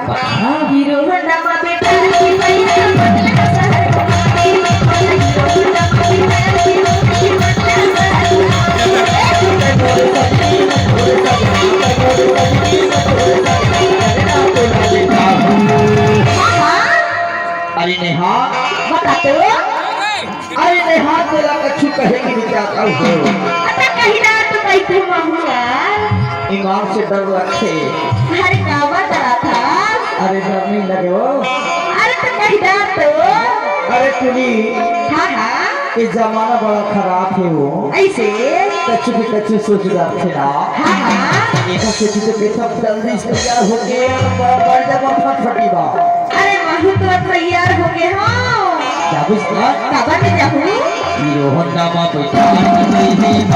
hero Honda में बेटा की भैया बदला शहर हीरो होंडा में बेटा की अरे नेहा बता तो अरे नेहा तेरा कछु कहेगी नहीं क्या कहूँ अरे कहीं ना तो कैसे महुआ ईमान से डर लगते अरे कावा डरा था अरे डर नहीं लगे हो अरे तो कहीं ना तो अरे तुझी हाँ हाँ ये जमाना बड़ा खराब है वो ऐसे कच्चे सोच रहे ना हाँ हाँ एक से तुझे बेटा जल्दी से तैयार हो गए बड़ जब फटफटी बा अरे महू तो तैयार हो गए हो क्या बुझता काबा में जाऊँ हीरो होंडा में बैठा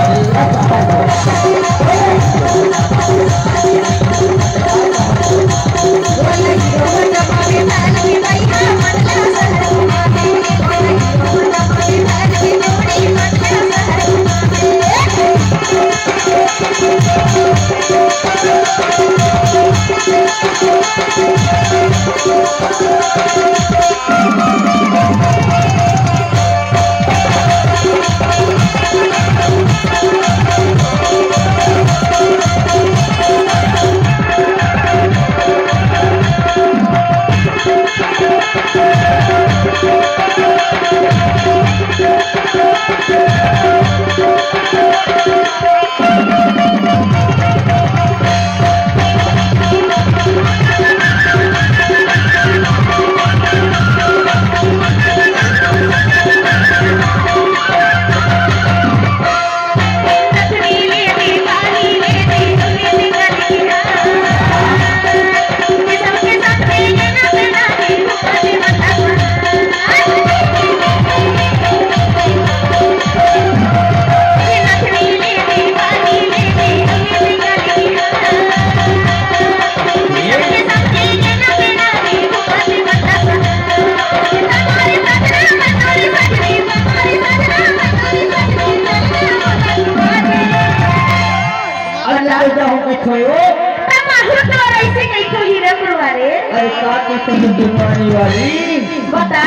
अरे का कहते हैं दुनियानी वाली बता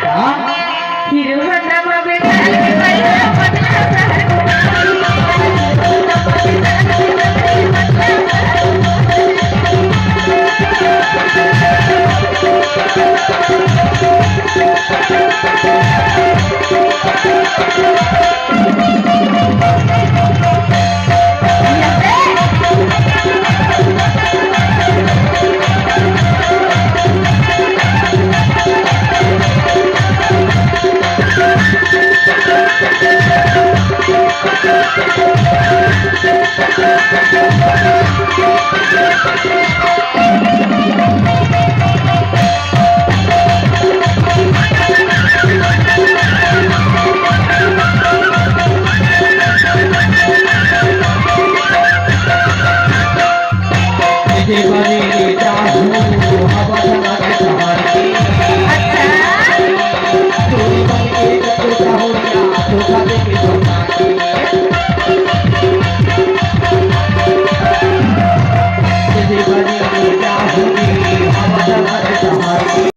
हाँ हीरो होंडा